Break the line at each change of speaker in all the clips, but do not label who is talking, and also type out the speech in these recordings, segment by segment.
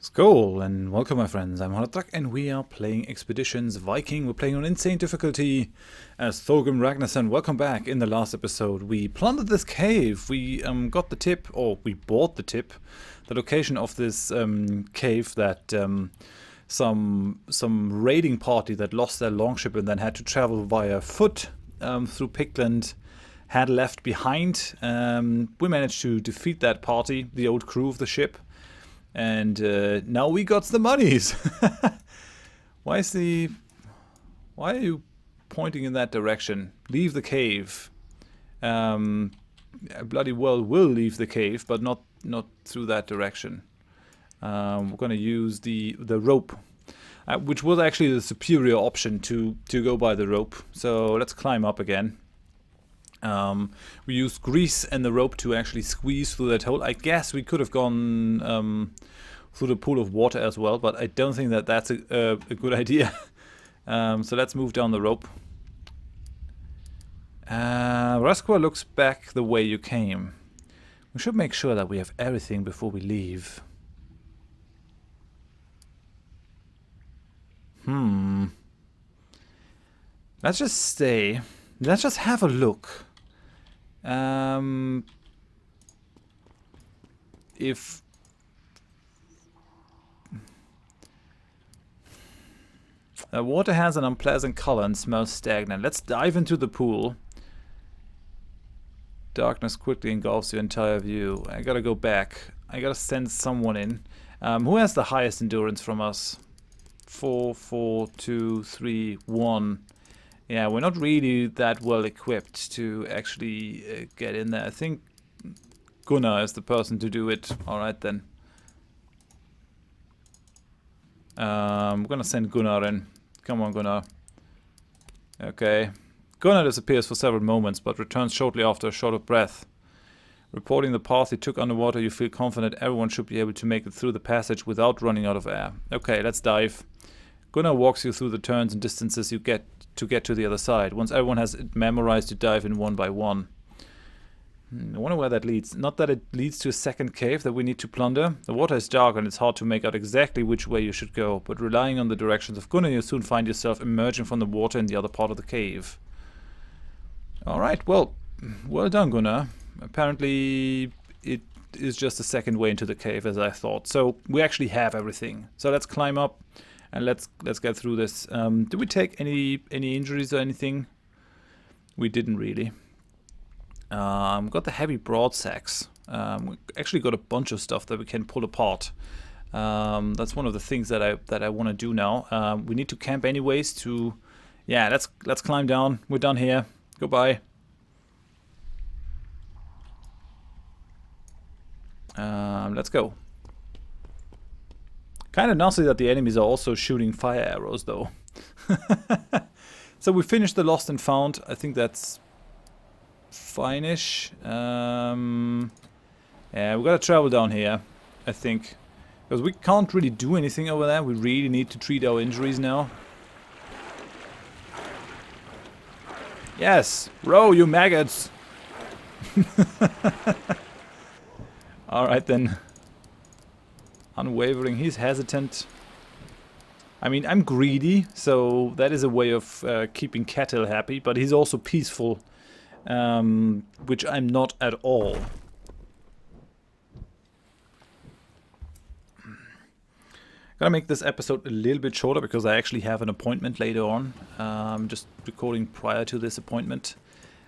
Skål and welcome my friends, I'm Horath and we are playing Expeditions Viking. We're playing on insane difficulty as thegn Ragnar. Welcome back. In the last episode we plundered this cave. We got the tip, or we bought the tip, the location of this cave that some raiding party that lost their longship and then had to travel via foot through Pictland had left behind. We managed to defeat that party, the old crew of the ship. And now we got the monies. Why are you pointing in that direction? Leave the cave. I bloody well will leave the cave, but not through that direction. We're gonna use the rope, which was actually the superior option to go by the rope. So let's climb up again. We used grease and the rope to actually squeeze through that hole. I guess we could have gone through the pool of water as well, but I don't think that that's a good idea. So let's move down the rope. Ragnar looks back the way you came. We should make sure that we have everything before we leave. Let's just stay. Let's just have a look. If the water has an unpleasant color and smells stagnant. Let's dive into the pool. Darkness quickly engulfs your entire view. I gotta go back. I gotta send someone in. Who has the highest endurance from us? 4, 4, 2, 3, 1. Yeah, we're not really that well equipped to actually get in there. I think Gunnar is the person to do it. Alright then. I'm gonna send Gunnar in. Come on, Gunnar. Okay. Gunnar disappears for several moments, but returns shortly after a short of breath. Reporting the path he took underwater, you feel confident everyone should be able to make it through the passage without running out of air. Okay, let's dive. Gunnar walks you through the turns and distances you get to the other side. Once everyone has it memorized, you dive in one by one. I wonder where that leads. Not that it leads to a second cave that we need to plunder. The water is dark and it's hard to make out exactly which way you should go, but relying on the directions of Gunnar, you soon find yourself emerging from the water in the other part of the cave. Alright, well done, Gunnar. Apparently it is just a second way into the cave as I thought. So we actually have everything. So let's climb up. And let's get through this. Did we take any injuries or anything? We didn't really. Got the heavy broadsacks. We actually got a bunch of stuff that we can pull apart. That's one of the things that I want to do now. We need to camp anyways. Yeah, let's climb down. We're done here. Goodbye. Let's go. Kind of nasty that the enemies are also shooting fire arrows, though. So we finished the Lost and Found. I think that's fine-ish. Yeah, we gotta travel down here, I think. Because we can't really do anything over there. We really need to treat our injuries now. Yes! Row, you maggots! Alright then. Unwavering, he's hesitant. I mean, I'm greedy, so that is a way of keeping cattle happy, but he's also peaceful, which I'm not at all. Gonna make this episode a little bit shorter because I actually have an appointment later on. Just recording prior to this appointment,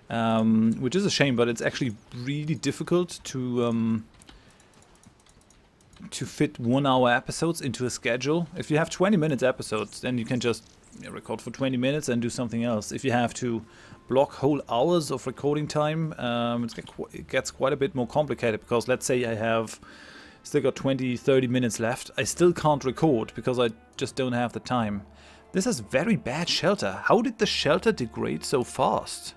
which is a shame, but it's actually really difficult to fit 1 hour episodes into a schedule. If you have 20 minutes episodes, then you can just record for 20 minutes and do something else. If you have to block whole hours of recording time, it gets quite a bit more complicated, because let's say I have still got 20-30 minutes left, I still can't record because I just don't have the time. This is very bad shelter. How did the shelter degrade so fast?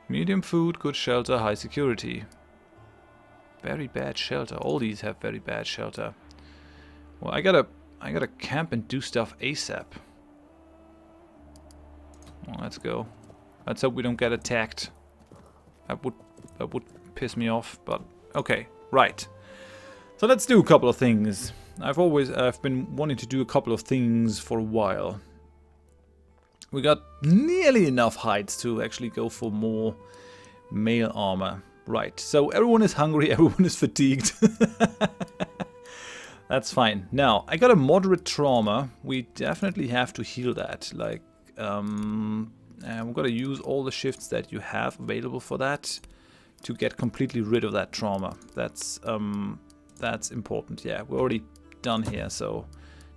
Medium food, good shelter, high security. Very bad shelter. All these have very bad shelter. Well, I gotta camp and do stuff ASAP. Well, let's go. Let's hope we don't get attacked. That would piss me off, but okay. Right. So let's do a couple of things. I've been wanting to do a couple of things for a while. We got nearly enough hides to actually go for more mail armor. Right, so everyone is hungry, everyone is fatigued. That's fine. Now, I got a moderate trauma. We definitely have to heal that. Like, and we're gonna use all the shifts that you have available for that to get completely rid of that trauma. That's important. Yeah, we're already done here, so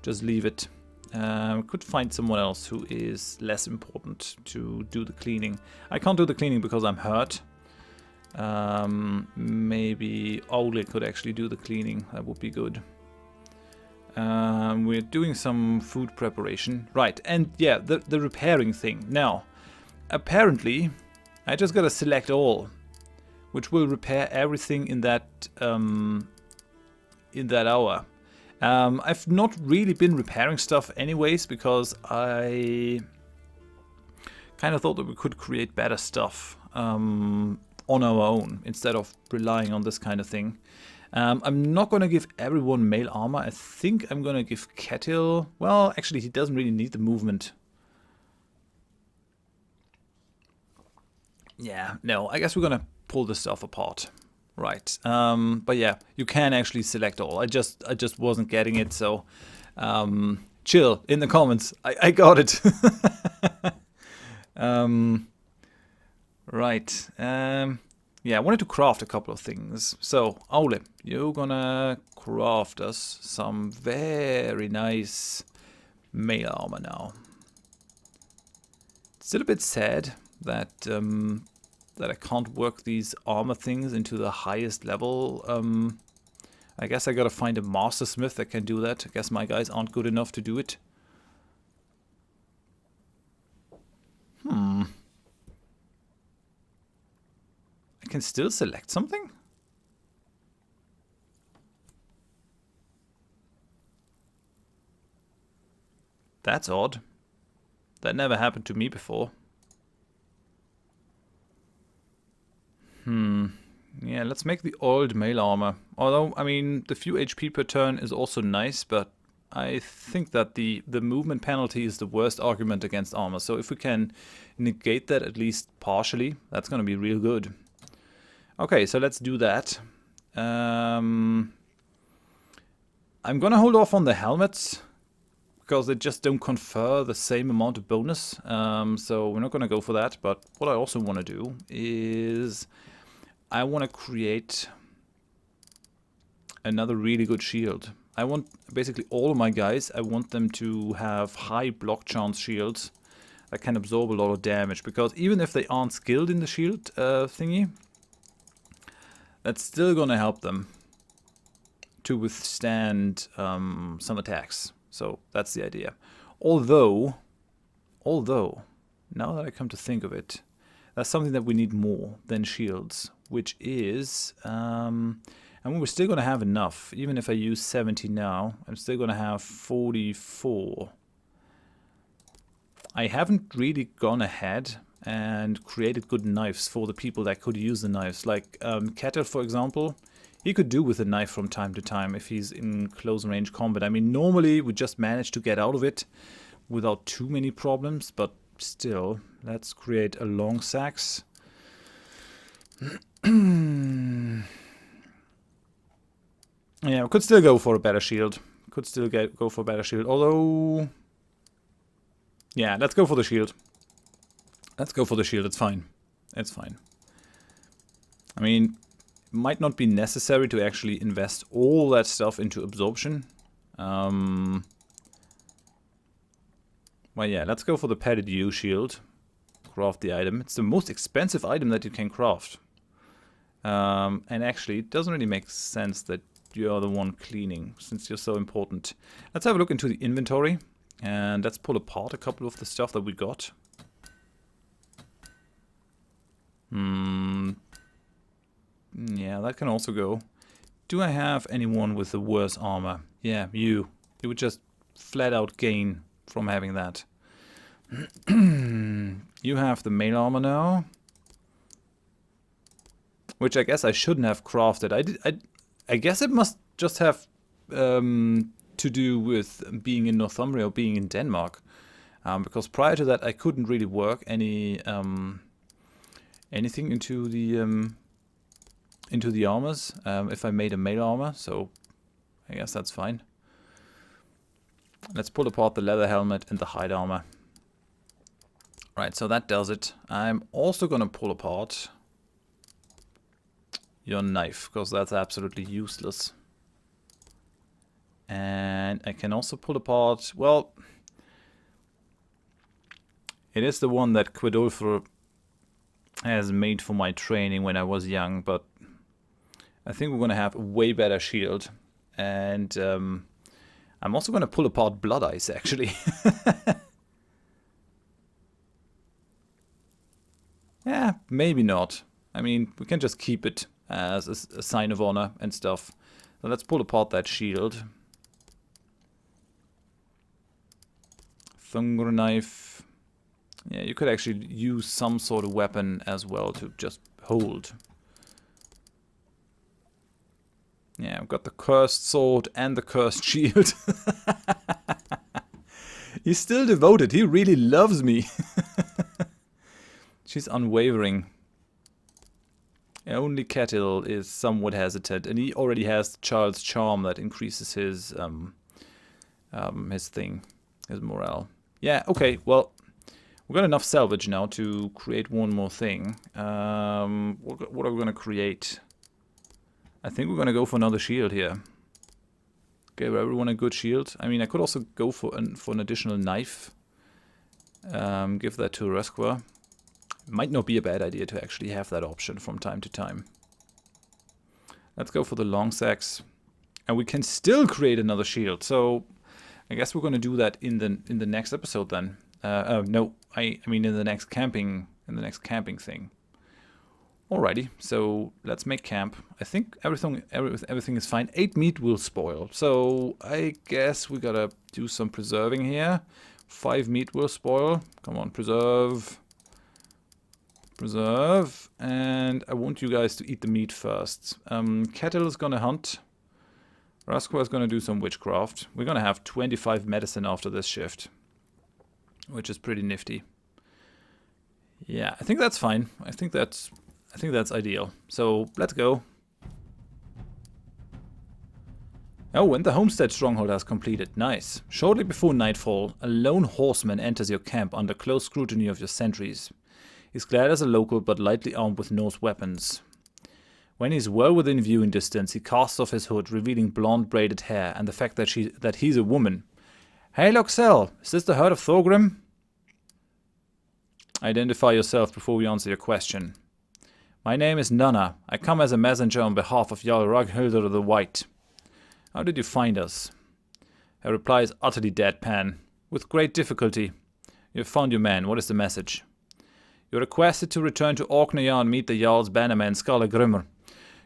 just leave it. We could find someone else who is less important to do the cleaning. I can't do the cleaning because I'm hurt. Maybe Ole could actually do the cleaning. That would be good. We're doing some food preparation. Right, and yeah, the repairing thing. Now, apparently, I just gotta select all, which will repair everything in that hour. I've not really been repairing stuff anyways, because I kind of thought that we could create better stuff on our own instead of relying on this kind of thing. I'm not going to give everyone mail armor. I think I'm going to give Ketil... Well, actually, he doesn't really need the movement. Yeah, no, I guess we're going to pull this stuff apart. Right, but yeah, you can actually select all. I just wasn't getting it, so chill in the comments. I got it. Right. Yeah, I wanted to craft a couple of things. So, Ole, you're gonna craft us some very nice mail armor now. Still a bit sad that that I can't work these armor things into the highest level. I guess I gotta find a master smith that can do that. I guess my guys aren't good enough to do it. I can still select something? That's odd. That never happened to me before. Yeah, let's make the oiled mail armor. Although, I mean, the few HP per turn is also nice, but I think that the movement penalty is the worst argument against armor. So if we can negate that at least partially, that's going to be real good. Okay, so let's do that. I'm going to hold off on the helmets, because they just don't confer the same amount of bonus. So we're not going to go for that. But what I also want to do is I want to create another really good shield. I want basically all of my guys, I want them to have high block chance shields that can absorb a lot of damage. Because even if they aren't skilled in the shield thingy, that's still going to help them to withstand some attacks. So that's the idea. Although, now that I come to think of it, that's something that we need more than shields, which is, and we're still going to have enough. Even if I use 70 now, I'm still going to have 44. I haven't really gone ahead and created good knives for the people that could use the knives. Like Ketil, for example, he could do with a knife from time to time if he's in close range combat. I mean, normally we just manage to get out of it without too many problems, but still, let's create a long sax. Yeah, we could still go for a better shield. Could still go for a better shield, although... Yeah, let's go for the shield. Let's go for the shield, it's fine. It's fine. I mean, it might not be necessary to actually invest all that stuff into absorption. Well, yeah, let's go for the padded U shield. Craft the item. It's the most expensive item that you can craft. And actually, it doesn't really make sense that you're the one cleaning, since you're so important. Let's have a look into the inventory. And let's pull apart a couple of the stuff that we got. Yeah, that can also go. Do I have anyone with the worse armor? Yeah, you. You would just flat out gain from having that. You have the mail armor now. Which I guess I shouldn't have crafted. I guess it must just have to do with being in Northumbria or being in Denmark. Because prior to that, I couldn't really work anything into the armors if I made a mail armor. So I guess that's fine. Let's pull apart the leather helmet and the hide armor. Right, so that does it. I'm also gonna pull apart your knife, because that's absolutely useless. And I can also pull apart, well, it is the one that Quidulfur has made for my training when I was young, but I think we're gonna have a way better shield. And I'm also gonna pull apart Blood Ice, actually. Yeah, maybe not. I mean, we can just keep it as a sign of honor and stuff. So let's pull apart that shield. Thungr knife. Yeah, you could actually use some sort of weapon as well to just hold. Yeah, I've got the cursed sword and the cursed shield. He's still devoted. He really loves me. She's unwavering. Only Ketil is somewhat hesitant, and he already has the child's charm that increases his thing, his morale. Yeah, okay, well, we've got enough salvage now to create one more thing. What are we going to create? I think we're going to go for another shield here. Give everyone a good shield. I mean, I could also go for an additional knife. Give that to Ragnar. Might not be a bad idea to actually have that option from time to time. Let's go for the long sacks. And we can still create another shield. So I guess we're going to do that in the next episode then. No, I mean in the next camping thing. Alrighty, so let's make camp. I think everything is fine. 8 meat will spoil. So I guess we gotta do some preserving here. 5 meat will spoil. Come on, preserve. Preserve, and I want you guys to eat the meat first. Ketil is gonna hunt. Ragnar is gonna do some witchcraft. We're gonna have 25 medicine after this shift, which is pretty nifty. Yeah, I think that's fine. I think that's ideal. So let's go. Oh, and the homestead stronghold has completed. Nice. Shortly before nightfall, a lone horseman enters your camp under close scrutiny of your sentries. He's clad as a local, but lightly armed with Norse weapons. When he's well within viewing distance, he casts off his hood, revealing blonde braided hair and the fact that he's a woman. Hey, Loxel, is this the herd of Thorgrim? Identify yourself before we answer your question. My name is Nunna. I come as a messenger on behalf of Jarl Ragnhildr the White. How did you find us? Her reply is utterly deadpan. With great difficulty. You have found your man. What is the message? You're requested to return to Orkneyjar and meet the Jarl's bannerman Skallagrimr.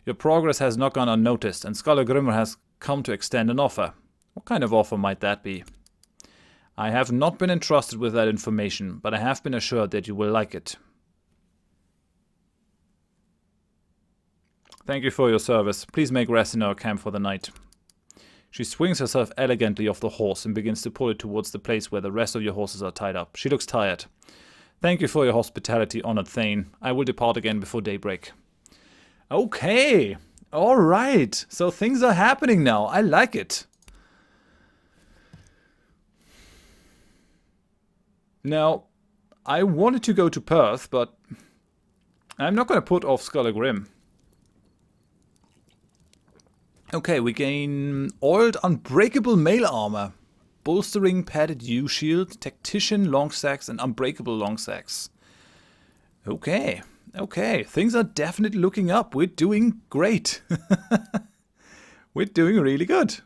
Your progress has not gone unnoticed, and Skallagrimr has come to extend an offer. What kind of offer might that be? I have not been entrusted with that information, but I have been assured that you will like it. Thank you for your service. Please make rest in our camp for the night. She swings herself elegantly off the horse and begins to pull it towards the place where the rest of your horses are tied up. She looks tired. Thank you for your hospitality, honored thegn. I will depart again before daybreak. Okay. All right. So things are happening now. I like it. Now, I wanted to go to Perth, but I'm not going to put off Skallagrimr. Okay, we gain oiled unbreakable mail armor. Bolstering padded U-shield, tactician long sacks, and unbreakable long sacks. Okay, okay, things are definitely looking up. We're doing great. We're doing really good.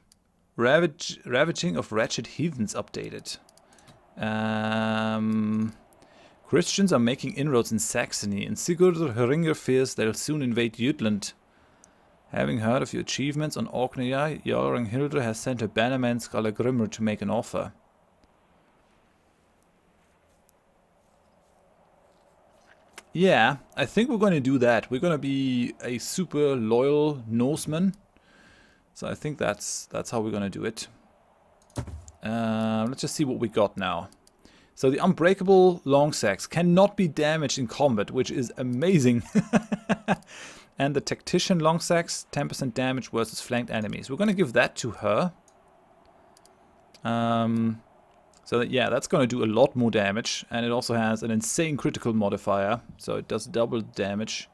Ravaging of wretched heathens updated. Christians are making inroads in Saxony, and Sigurd Hringer fears they'll soon invade Jutland. Having heard of your achievements on Orkneyjar, Jarl Ragnhildr has sent her bannerman Skallagrimr to make an offer. Yeah, I think we're going to do that. We're going to be a super loyal Norseman. So I think that's how we're gonna do it. Let's just see what we got now. So the unbreakable long sacks cannot be damaged in combat, which is amazing. And the tactician long sacks, 10% damage versus flanked enemies. We're gonna give that to her. So that, yeah, that's gonna do a lot more damage, and it also has an insane critical modifier, so it does double damage.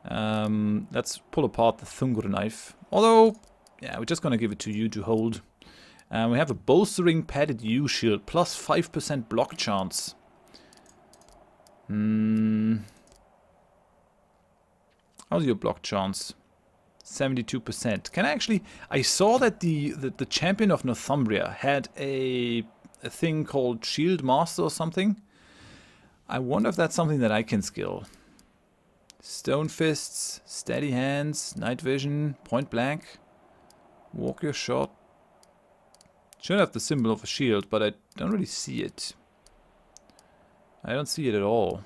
Let's pull apart the thugn knife. Although, yeah, we're just gonna give it to you to hold. We have a bolstering padded U shield, plus 5% block chance. How's your block chance? 72%. Can I actually... I saw that the champion of Northumbria had a thing called Shield Master or something. I wonder if that's something that I can skill. Stone Fists, Steady Hands, Night Vision, Point Blank, Walk Your Shot. Should have the symbol of a shield, but I don't really see it. I don't see it at all.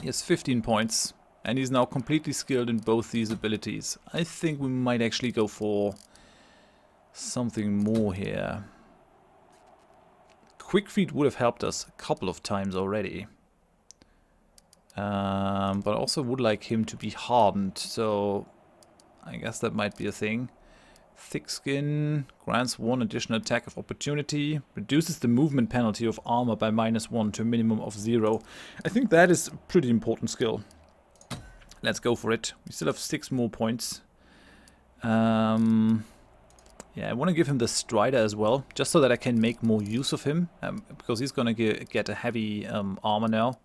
He has 15 points. And he's now completely skilled in both these abilities. I think we might actually go for something more here. Quick Feet would have helped us a couple of times already. But I also would like him to be hardened, so I guess that might be a thing. Thick Skin grants 1 additional attack of opportunity, reduces the movement penalty of armor by -1 to a minimum of 0. I think that is a pretty important skill. Let's go for it. We still have 6 more points. Yeah, I want to give him the Strider as well, just so that I can make more use of him, because he's going to get a heavy armor now.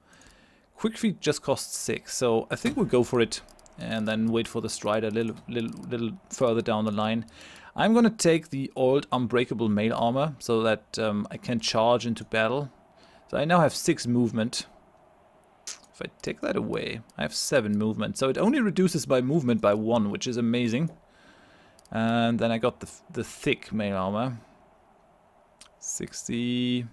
Quick Feet just costs 6, so I think we'll go for it, and then wait for the Strider a little further down the line. I'm going to take the old Unbreakable Mail Armor, so that I can charge into battle. So I now have 6 movement. If I take that away, I have 7 movement. So it only reduces my movement by 1, which is amazing. And then I got the thick mail armor. 60.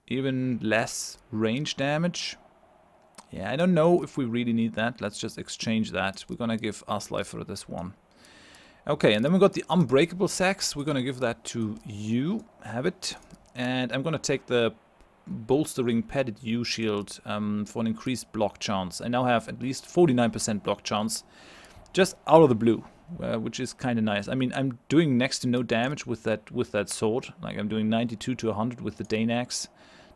Even less range damage. Yeah, I don't know if we really need that. Let's just exchange that. We're gonna give Aslifer this one. Okay, and then we got the Unbreakable Sacks. We're gonna give that to you. Have it. And I'm gonna take the Bolstering Padded U Shield for an increased block chance. I now have at least 49% block chance. Just out of the blue, which is kind of nice. I mean, I'm doing next to no damage with that sword. Like, I'm doing 92 to 100 with the Dane axe,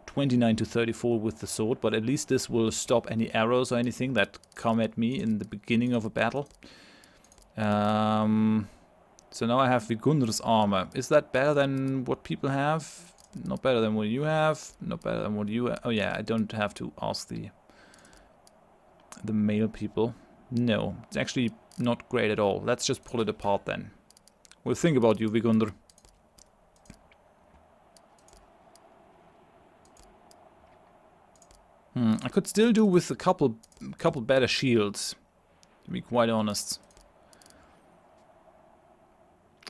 29 to 34 with the sword. But at least this will stop any arrows or anything that come at me in the beginning of a battle. So now I have Vigunr's armor. Is that better than what people have? Not better than what you have. Not better than what you have. Oh yeah, I don't have to ask the male people. No, it's actually not great at all. Let's just pull it apart then. We'll think about you, Vigundr. I could still do with a couple better shields, to be quite honest.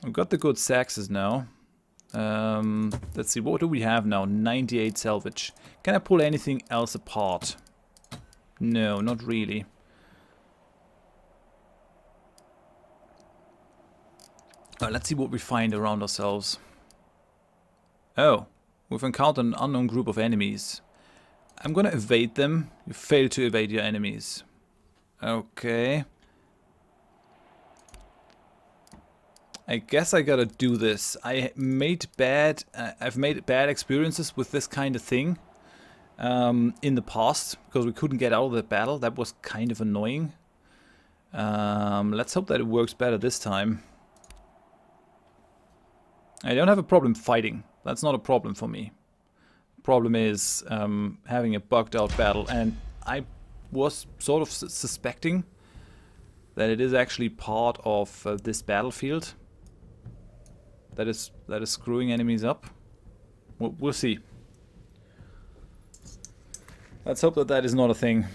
We've got the good saxes now. Let's see, what do we have now? 98 salvage. Can I pull anything else apart? No, not really. Let's see what we find around ourselves. Oh, we've encountered an unknown group of enemies. I'm gonna evade them. You fail to evade your enemies. Okay. I guess I gotta do this. I've made bad experiences with this kind of thing in the past, because we couldn't get out of the battle. That was kind of annoying. Let's hope that it works better this time. I don't have a problem fighting. That's not a problem for me. Problem is having a bugged out battle, and I was sort of suspecting that it is actually part of this battlefield that is screwing enemies up. We'll see. Let's hope that that is not a thing.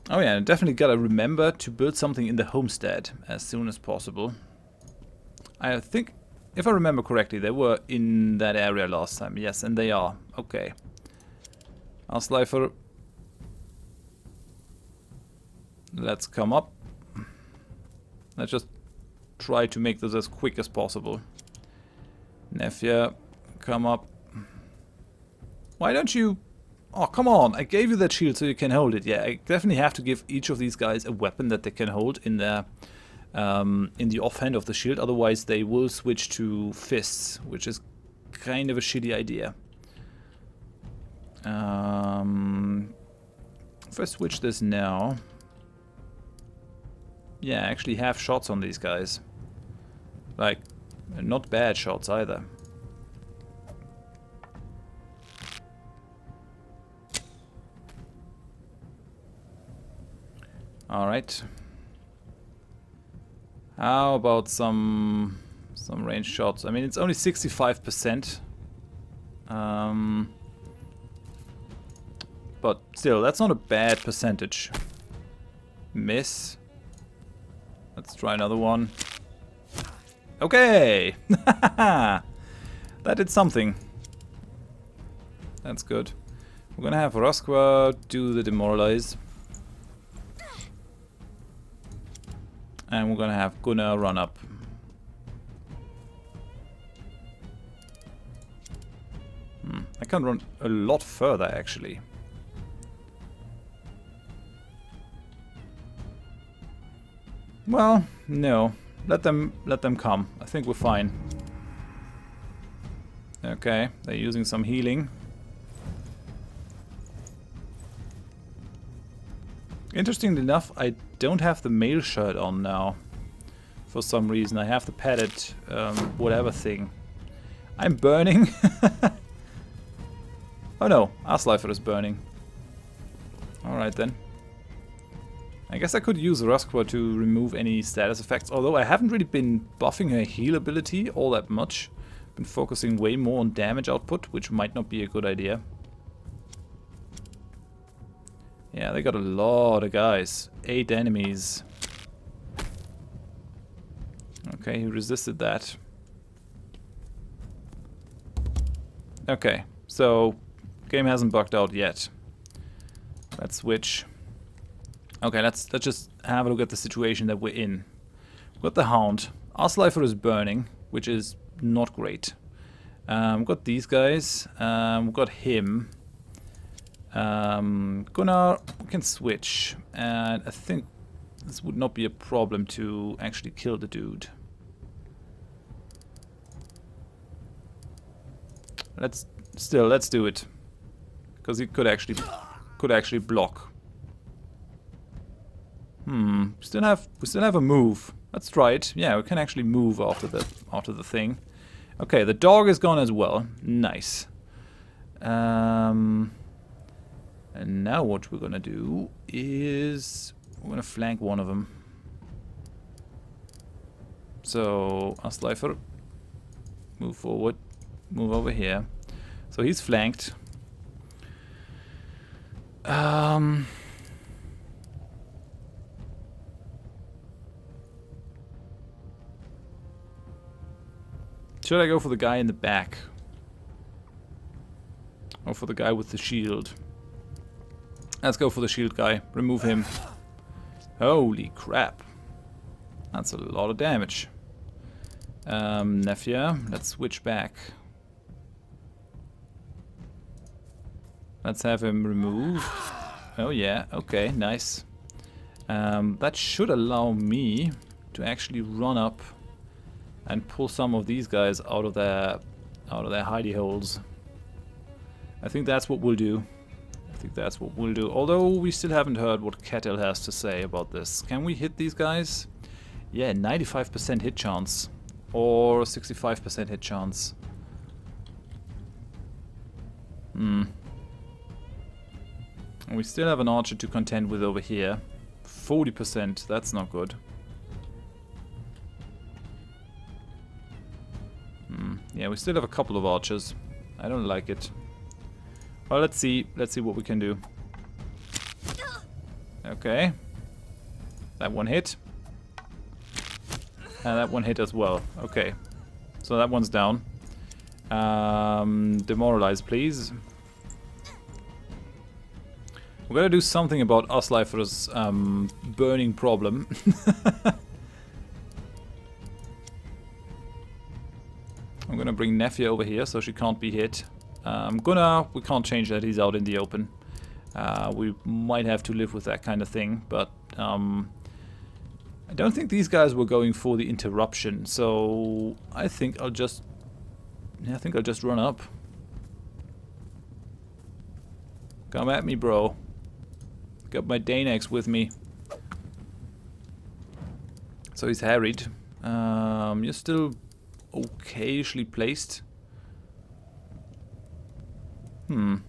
Oh yeah, definitely gotta remember to build something in the homestead as soon as possible. I think If I remember correctly, they were in that area last time. Yes, and they are. Okay. Asleifer. Let's come up. Let's just try to make this as quick as possible. Nefja, come up. Why don't you... Oh, come on. I gave you that shield so you can hold it. Yeah, I definitely have to give each of these guys a weapon that they can hold in their... in the offhand of the shield. Otherwise, they will switch to fists, which is kind of a shitty idea. If I switch this now... Yeah, I actually have shots on these guys. Like, not bad shots either. Alright. How about some range shots? I mean, it's only 65%. But still, that's not a bad percentage. Miss. Let's try another one. Okay! That did something. That's good. We're gonna have Ragnar do the demoralize. And we're gonna have Gunnar run up. I can run a lot further actually. Well, no. Let them come. I think we're fine. Okay, they're using some healing. Interestingly enough, I don't have the mail shirt on now. For some reason, I have the padded whatever thing. I'm burning. Oh no, Asleifer is burning. Alright then. I guess I could use Ragnar to remove any status effects, although I haven't really been buffing her heal ability all that much. Been focusing way more on damage output, which might not be a good idea. Yeah, they got a lot of guys. 8 enemies. Okay, he resisted that. Okay, so game hasn't bugged out yet. Let's switch. Okay, let's just have a look at the situation that we're in. We've got the Hound. Asleifer is burning, which is not great. We've got these guys. We've got him. Gunnar, we can switch. And I think this would not be a problem to actually kill the dude. Let's do it. Because he could actually block. We still have a move. Let's try it. Yeah, we can actually move after the thing. Okay, the dog is gone as well. Nice. And now what we're gonna do is we're gonna flank one of them. So Asleifer, move forward, move over here. So he's flanked. Should I go for the guy in the back? Or for the guy with the shield? Let's go for the shield guy. Remove him. Holy crap. That's a lot of damage. Nefja, let's switch back. Let's have him remove. Oh yeah, okay, nice. That should allow me to actually run up and pull some of these guys out of their hidey holes. I think that's what we'll do. Although we still haven't heard what Kettle has to say about this. Can we hit these guys? Yeah, 95% hit chance. Or 65% hit chance. And we still have an archer to contend with over here. 40%, that's not good. Yeah, we still have a couple of archers. I don't like it. Well, let's see what we can do. Okay. That one hit. And that one hit as well. Okay. So that one's down. Demoralize, please. We're gonna do something about Uslifer's burning problem. I'm gonna bring Nefja over here so she can't be hit. Gunnar, we can't change that, he's out in the open. We might have to live with that kind of thing, but I don't think these guys were going for the interruption, so I think I'll just run up. Come at me, bro. Got my Danex with me. So he's harried. You're still occasionally placed. Yeah,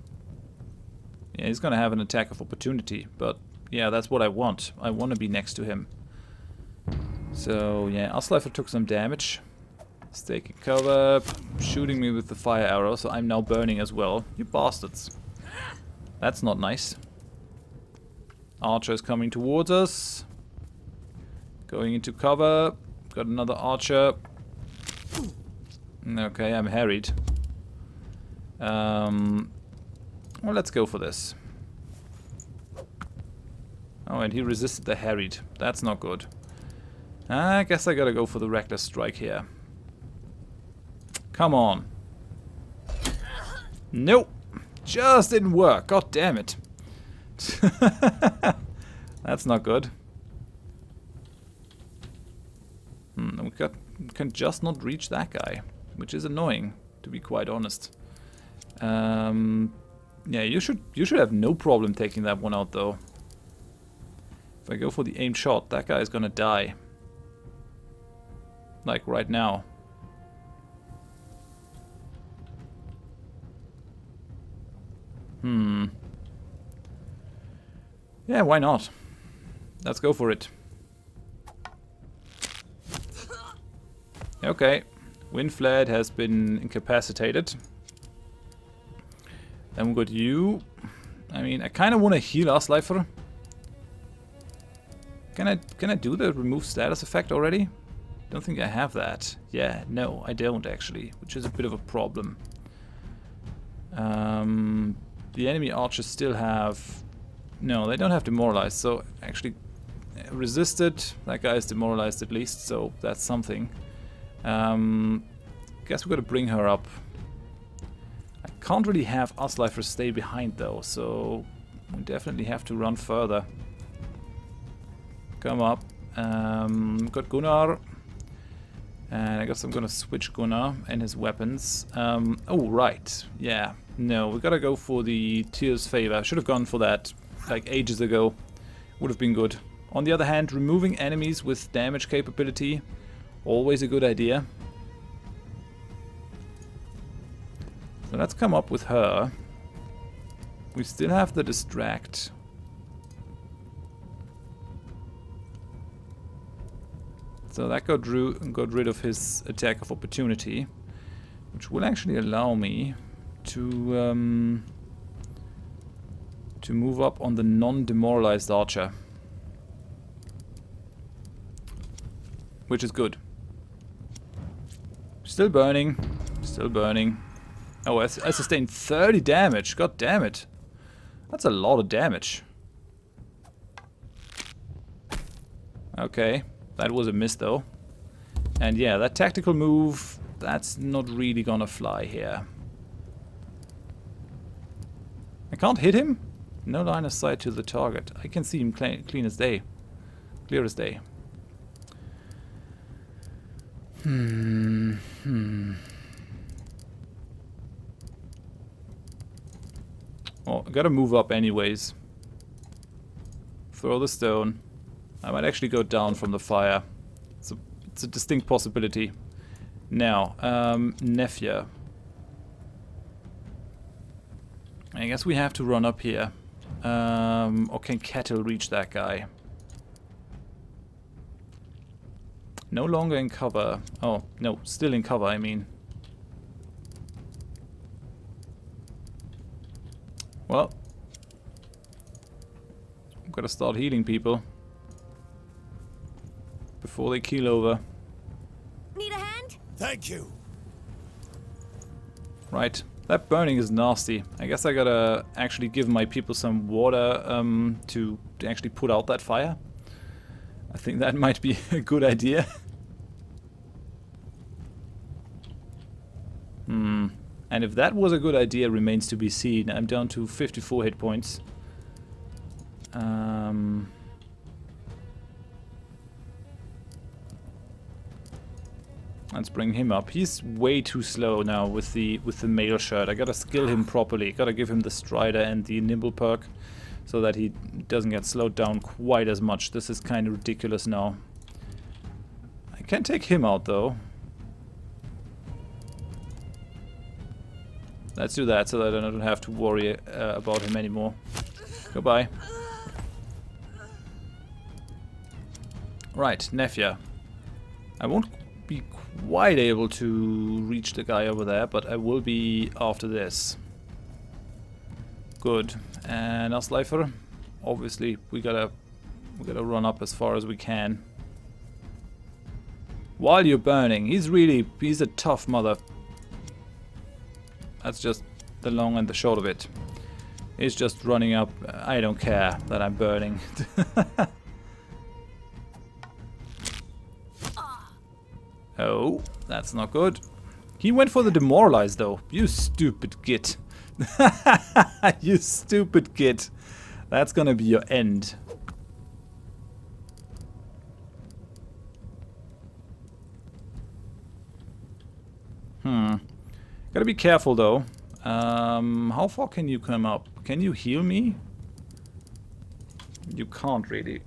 he's gonna have an attack of opportunity, but yeah, that's what I want. I want to be next to him. So yeah, Uslifer took some damage. He's taking cover, shooting me with the fire arrow, so I'm now burning as well. You bastards. That's not nice. Archer is coming towards us. Going into cover. Got another archer. Okay, I'm harried. Well, let's go for this. Oh, and he resisted the harried. That's not good. I guess I gotta go for the reckless strike here. Come on. Nope. Just didn't work. God damn it. That's not good. We can just not reach that guy, which is annoying, to be quite honest. Yeah, you should have no problem taking that one out, though. If I go for the aimed shot, that guy is gonna die. Like right now. Yeah, why not? Let's go for it. Okay. Windfled has been incapacitated. Then we got you. I mean, I kind of want to heal Uslifer. Can I do the remove status effect already? Don't think I have that. Yeah, no, I don't actually, which is a bit of a problem. The enemy archers still have... No, they don't have demoralized, so actually resisted. That guy is demoralized at least, so that's something. Guess we gotta bring her up. I can't really have Uslifer stay behind though, so we definitely have to run further. Come up. Got Gunnar. And I guess I'm gonna switch Gunnar and his weapons. Oh, right. Yeah. No, we gotta go for the Tyr's favor. I should have gone for that like ages ago. Would have been good. On the other hand, removing enemies with damage capability, always a good idea. So let's come up with her. We still have the distract. So that got rid of his attack of opportunity, which will actually allow me to move up on the non-demoralized archer, which is good. Still burning, still burning. Oh, I sustained 30 damage. God damn it, that's a lot of damage. Okay. That was a miss though. And yeah, that tactical move, that's not really gonna fly here. I can't hit him? No line of sight to the target. I can see him clean as day. Clear as day. Well, I gotta move up anyways. Throw the stone. I might actually go down from the fire. It's a distinct possibility. Now, Nefja. I guess we have to run up here. Or can Kettle reach that guy? No longer in cover. Oh, no, still in cover, I mean. Well. I've got to start healing people before they keel over.
Need a hand?
Thank you.
Right. That burning is nasty. I guess I gotta actually give my people some water to actually put out that fire. I think that might be a good idea. And if that was a good idea remains to be seen. I'm down to 54 hit points. Let's bring him up. He's way too slow now with the mail shirt. I gotta skill him properly. Gotta give him the strider and the nimble perk so that he doesn't get slowed down quite as much. This is kind of ridiculous now. I can take him out though. Let's do that so that I don't have to worry about him anymore. Goodbye. Right, Nefja. I won't be quite able to reach the guy over there, but I will be after this. Good. And Asleifer, obviously we gotta run up as far as we can. While you're burning, he's a tough mother. That's just the long and the short of it. He's just running up. I don't care that I'm burning. Oh, that's not good. He went for the demoralize though. You stupid git. You stupid git. That's gonna be your end. Gotta be careful though. How far can you come up? Can you heal me? You can't really.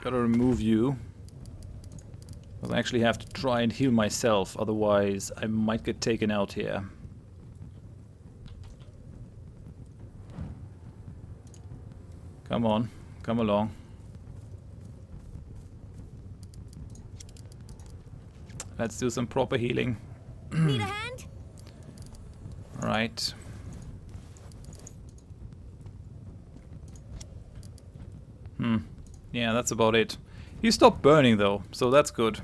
Gotta remove you. Because I actually have to try and heal myself, otherwise I might get taken out here. Come on, come along. Let's do some proper healing.
Need a hand?
Right. Yeah, that's about it. He stopped burning though, so that's good.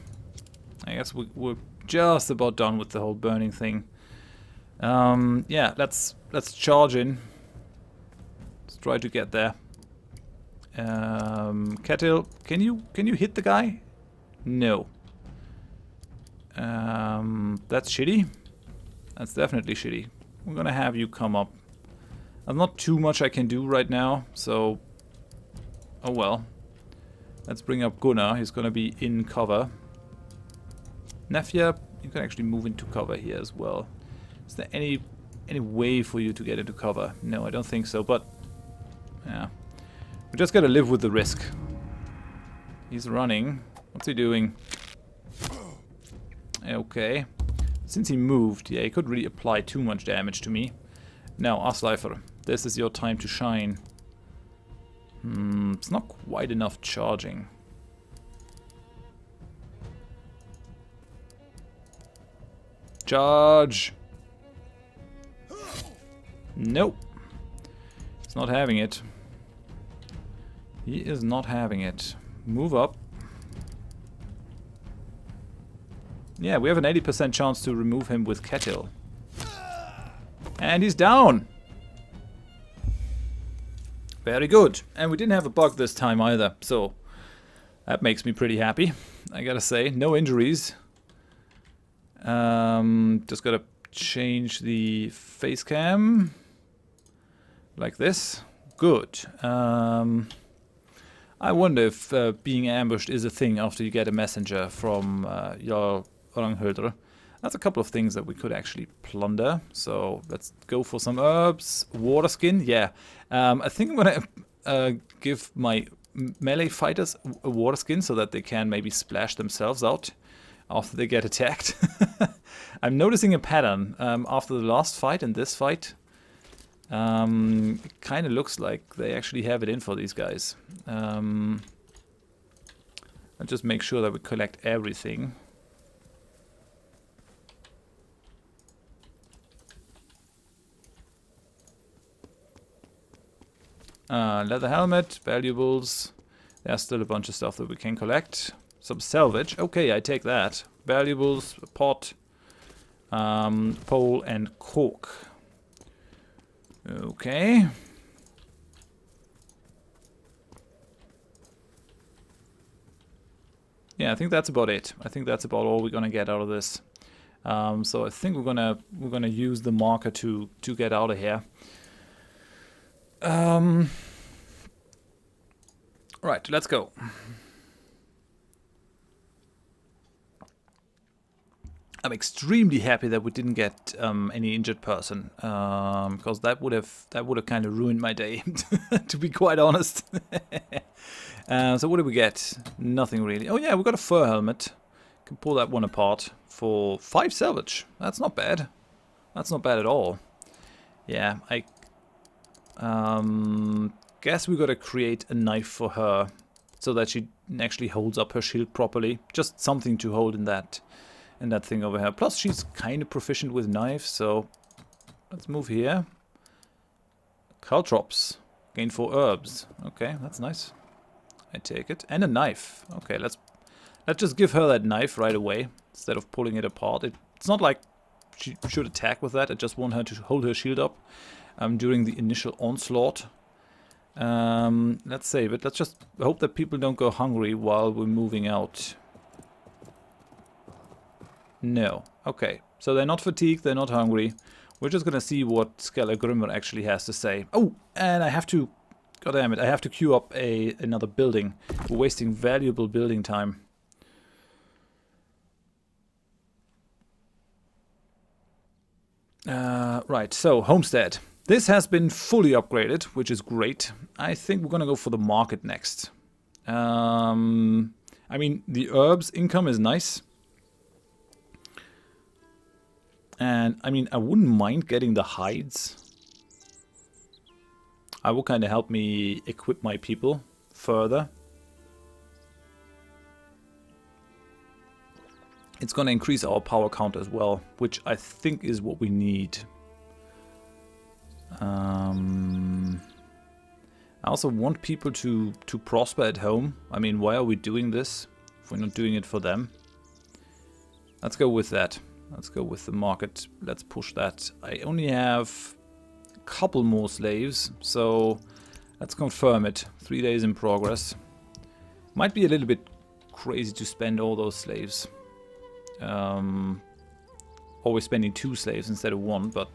I guess we're just about done with the whole burning thing. Yeah, let's charge in. Let's try to get there. Kettle, can you hit the guy? No. That's shitty. That's definitely shitty. We're gonna have you come up. There's not too much I can do right now, so oh well. Let's bring up Gunnar. He's gonna be in cover. Nefja, you can actually move into cover here as well. Is there any way for you to get into cover? No, I don't think so, but yeah. We just gotta live with the risk. He's running. What's he doing? Okay. Since he moved, yeah, he could really apply too much damage to me. Now, Asleifer, this is your time to shine. It's not quite enough charging. Charge! Nope. He's not having it. He is not having it. Move up. Yeah, we have an 80% chance to remove him with Kettle. And he's down! Very good. And we didn't have a bug this time either, so that makes me pretty happy, I gotta say. No injuries. Just gotta change the face cam. Like this. Good. I wonder if being ambushed is a thing after you get a messenger from your Ranghöldr. That's a couple of things that we could actually plunder. So let's go for some herbs. Water skin, yeah. I think I'm gonna give my melee fighters a water skin so that they can maybe splash themselves out after they get attacked. I'm noticing a pattern after the last fight and this fight. It kind of looks like they actually have it in for these guys. I'll just make sure that we collect everything. Leather helmet, valuables. There's still a bunch of stuff that we can collect. Some salvage. Okay, I take that. Valuables, a pot. Pole and cork. Okay. Yeah, I think that's about it. I think that's about all we're gonna get out of this. So I think we're gonna use the marker to get out of here. Right, let's go. I'm extremely happy that we didn't get any injured person, because that would have kind of ruined my day, to be quite honest. So what did we get? Nothing really. Oh yeah, we got a fur helmet. Can pull that one apart for 5 salvage. That's not bad. That's not bad at all. Yeah, I guess we gotta create a knife for her so that she actually holds up her shield properly. Just something to hold in that thing over here. Plus she's kind of proficient with knives, so let's move here. Caltrops. Gain 4 herbs. Okay, that's nice. I take it. And a knife. Okay, let's just give her that knife right away instead of pulling it apart. It's not like she should attack with that. I just want her to hold her shield up during the initial onslaught. Let's save it. Let's just hope that people don't go hungry while we're moving out. No. Okay. So they're not fatigued, they're not hungry. We're just gonna see what Skallagrimr actually has to say. Oh, and I have to... God damn it, I have to queue up another building. We're wasting valuable building time. Right, so homestead. This has been fully upgraded, which is great. I think we're gonna go for the market next. I mean, the herbs income is nice. And, I mean, I wouldn't mind getting the hides. I will kind of help me equip my people further. It's going to increase our power count as well, which I think is what we need. I also want people to prosper at home. I mean, why are we doing this if we're not doing it for them? Let's go with that. Let's go with the market. Let's push that. I only have a couple more slaves, so let's confirm it. 3 days in progress. Might be a little bit crazy to spend all those slaves. Always spending 2 slaves instead of 1, but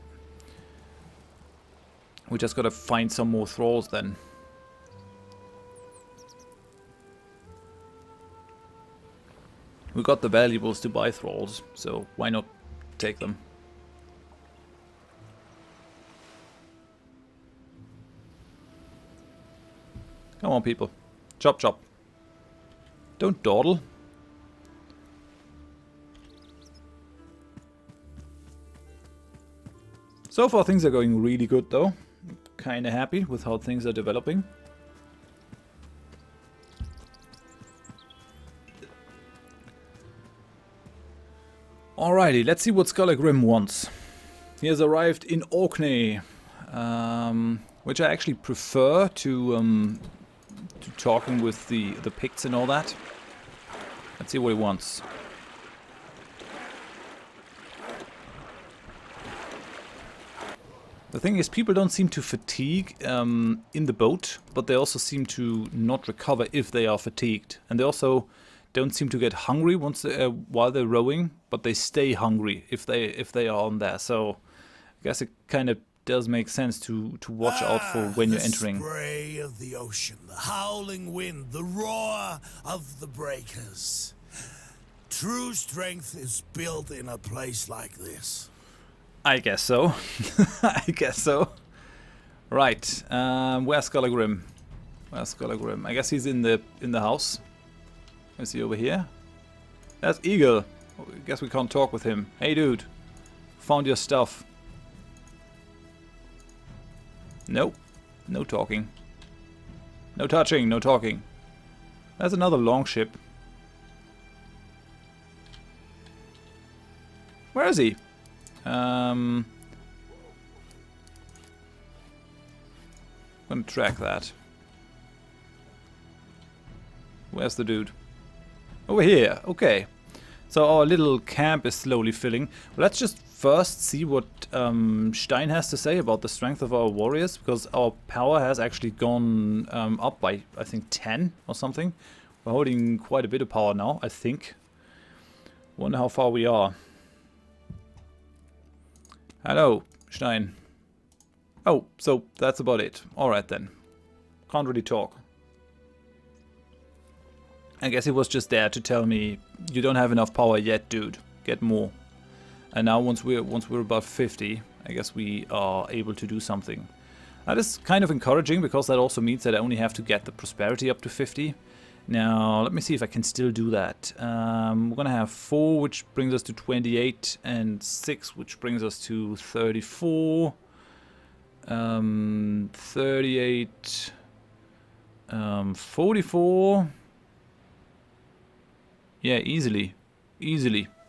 we just gotta find some more thralls then. We got the valuables to buy thralls, so why not take them? Come on, people. Chop, chop. Don't dawdle. So far things are going really good though. Kinda happy with how things are developing. Alrighty, let's see what Skallagrimr wants. He has arrived in Orkney, which I actually prefer to talking with the Picts and all that. Let's see what he wants. The thing is, people don't seem to fatigue in the boat, but they also seem to not recover if they are fatigued. And they also don't seem to get hungry once while they're rowing, but they stay hungry if they are on there. So I guess it kind of does make sense to watch out for when you're entering.
The spray of the ocean, the howling wind, the roar of the breakers. True strength is built in a place like this.
I guess so. I guess so. Right. Where's Skallagrimr? Where's Skallagrimr? I guess he's in the house. Is he over here? That's Eagle. I guess we can't talk with him. Hey, dude. Found your stuff. Nope. No talking. No touching. No talking. There's another longship. Where is he? I'm gonna track that. Where's the dude? Over here. Okay. So our little camp is slowly filling. Let's just first see what Stein has to say about the strength of our warriors, because our power has actually gone up by, I think, 10 or something. We're holding quite a bit of power now, I think. Wonder how far we are. Hello, Stein. Oh, so that's about it. Alright then. Can't really talk. I guess he was just there to tell me, you don't have enough power yet, dude. Get more. And now once we're above 50, I guess we are able to do something. That is kind of encouraging, because that also means that I only have to get the prosperity up to 50. Now, let me see if I can still do that. We're gonna have 4, which brings us to 28, and 6, which brings us to 34. 38, 44. Yeah, easily.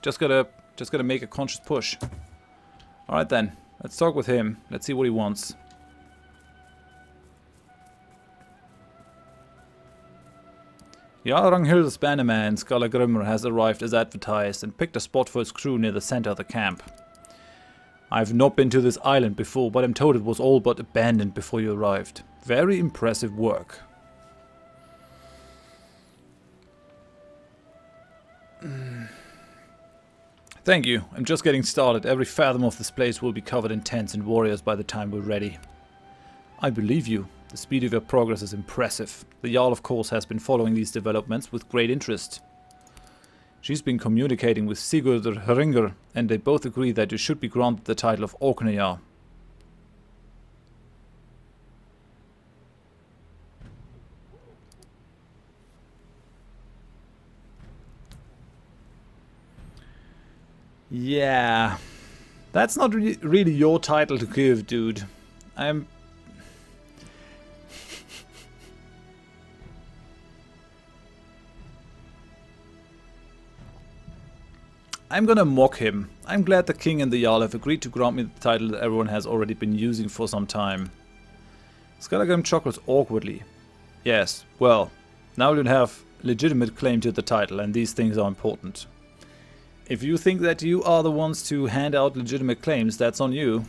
Just gotta make a conscious push. Alright then, let's talk with him. Let's see what he wants. Ragnhild's bannerman, Skallagrimr, has arrived as advertised and picked a spot for his crew near the center of the camp. I've not been to this island before, but I'm told it was all but abandoned before you arrived. Very impressive work. Thank you. I'm just getting started. Every fathom of this place will be covered in tents and warriors by the time we're ready. I believe you. The speed of your progress is impressive. The Jarl, of course, has been following these developments with great interest. She's been communicating with Sigurdur, and they both agree that you should be granted the title of Orkneyjar. Yeah, that's not really your title to give, dude. I'm gonna mock him. I'm glad the king and the Jarl have agreed to grant me the title that everyone has already been using for some time. Skallagrimr chuckles awkwardly. Yes, well, now you'll have legitimate claim to the title, and these things are important. If you think that you are the ones to hand out legitimate claims, that's on you.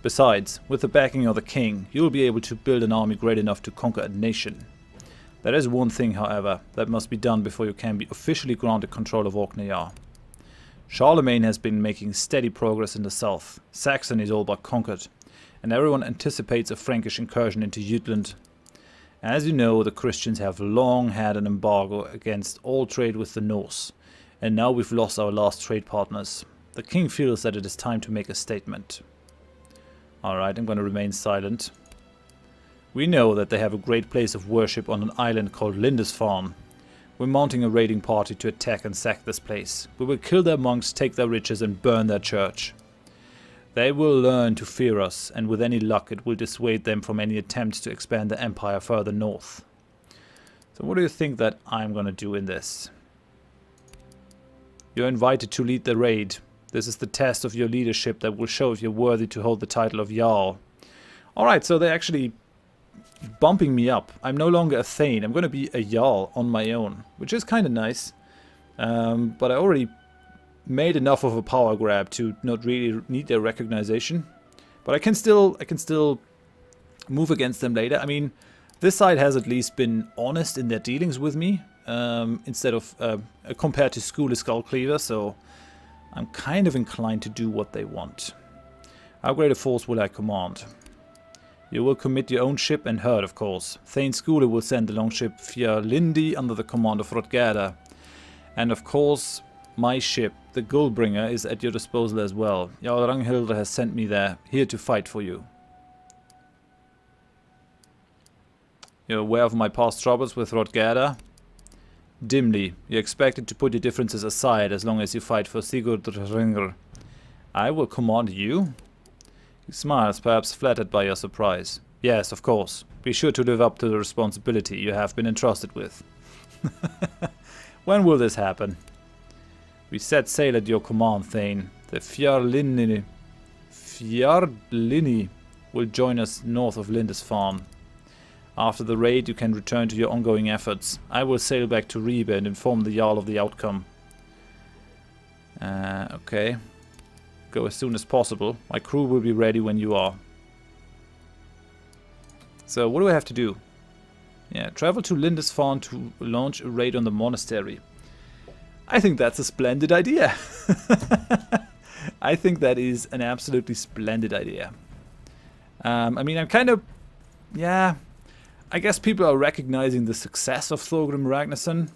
Besides, with the backing of the king, you'll be able to build an army great enough to conquer a nation. There is one thing, however, that must be done before you can be officially granted control of Orkneyjar. Charlemagne has been making steady progress in the south. Saxony is all but conquered, and everyone anticipates a Frankish incursion into Jutland. As you know, the Christians have long had an embargo against all trade with the Norse, and now we've lost our last trade partners. The king feels that it is time to make a statement. Alright, I'm going to remain silent. We know that they have a great place of worship on an island called Lindisfarne. We're mounting a raiding party to attack and sack this place. We will kill their monks, take their riches, and burn their church. They will learn to fear us, and with any luck it will dissuade them from any attempts to expand the empire further north. So what do you think that I'm going to do in this? You're invited to lead the raid. This is the test of your leadership that will show if you're worthy to hold the title of Jarl. Alright, so they're actually bumping me up. I'm no longer a thegn. I'm going to be a Jarl on my own, which is kind of nice. But I already made enough of a power grab to not really need their recognition. But I can still move against them later. I mean, this side has at least been honest in their dealings with me. Instead of compared to Skallagrimr, so I'm kind of inclined to do what they want. How great a force will I command? You will commit your own ship and herd, of course. Thane Skule will send the longship Fjarlindi under the command of Ragnar. And of course, my ship, the Gullbringer, is at your disposal as well. Jarl Ragnhild has sent me there, here to fight for you. You're aware of my past troubles with Ragnar? Dimly, you're expected to put your differences aside as long as you fight for Sigurdur. I will command you? He smiles, perhaps flattered by your surprise. Yes, of course. Be sure to live up to the responsibility you have been entrusted with. When will this happen? We set sail at your command, Thane. The Fjarlindi will join us north of Lindisfarne. After the raid, you can return to your ongoing efforts. I will sail back to Ribe and inform the Jarl of the outcome. Okay. Go as soon as possible. My crew will be ready when you are. So what do I have to do? Yeah, travel to Lindisfarne to launch a raid on the monastery. I think that's a splendid idea. I think that is an absolutely splendid idea. I mean, I'm kind of... Yeah, I guess people are recognizing the success of Thorgrim Ragnarsson.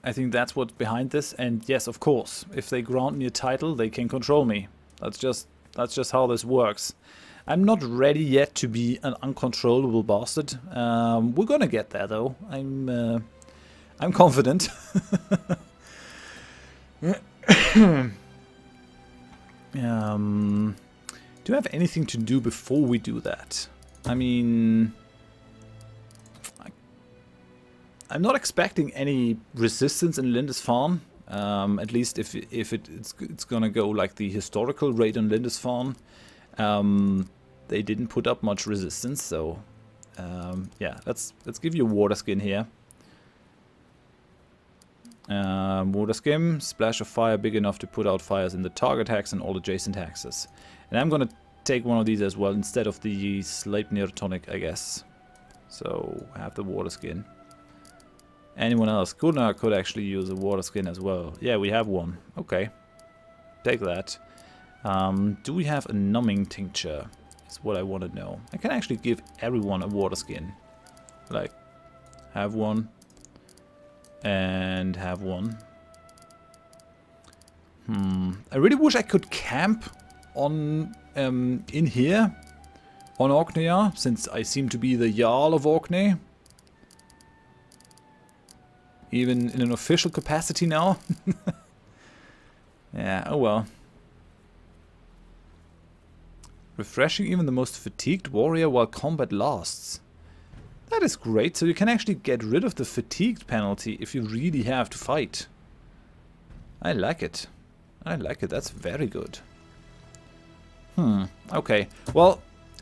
I think that's what's behind this. And yes, of course, if they grant me a title, they can control me. That's just how this works. I'm not ready yet to be an uncontrollable bastard. We're gonna get there, though. I'm confident. Do I have anything to do before we do that? I mean, I'm not expecting any resistance in Lindisfarne. At least if it's gonna go like the historical raid on Lindisfarne. They didn't put up much resistance, so yeah, let's give you a water skin here. Water skin, splash of fire big enough to put out fires in the target hex and all adjacent hexes. And I'm gonna take one of these as well instead of the Sleipnir tonic, I guess. So I have the water skin. Anyone else? Gunnar could actually use a water skin as well. Yeah, we have one. Okay, take that. Do we have a numbing tincture? Is what I want to know. I can actually give everyone a water skin. Like, have one. And have one. I really wish I could camp on in here on Orkney, since I seem to be the Jarl of Orkney. Even in an official capacity now. Yeah, oh well. Refreshing even the most fatigued warrior while combat lasts. That is great, so you can actually get rid of the fatigued penalty if you really have to fight. I like it. I like it, that's very good. Okay. Well,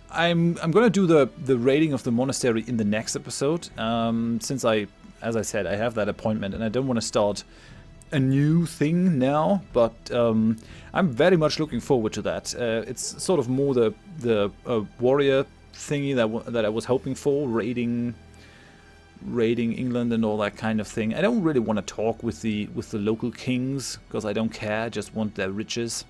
I'm gonna do the raiding of the monastery in the next episode. Since as I said, I have that appointment and I don't want to start a new thing now, but I'm very much looking forward to that. It's sort of more the warrior thingy that I was hoping for, raiding England and all that kind of thing. I don't really want to talk with the local kings because I don't care. I just want their riches.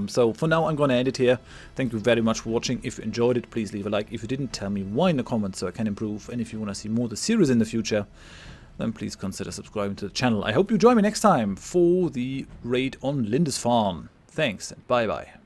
So for now, I'm going to end it here. Thank you very much for watching. If you enjoyed it, please leave a like. If you didn't, tell me why in the comments so I can improve. And if you want to see more of the series in the future, then please consider subscribing to the channel. I hope you join me next time for the raid on Lindisfarne. Thanks and bye bye.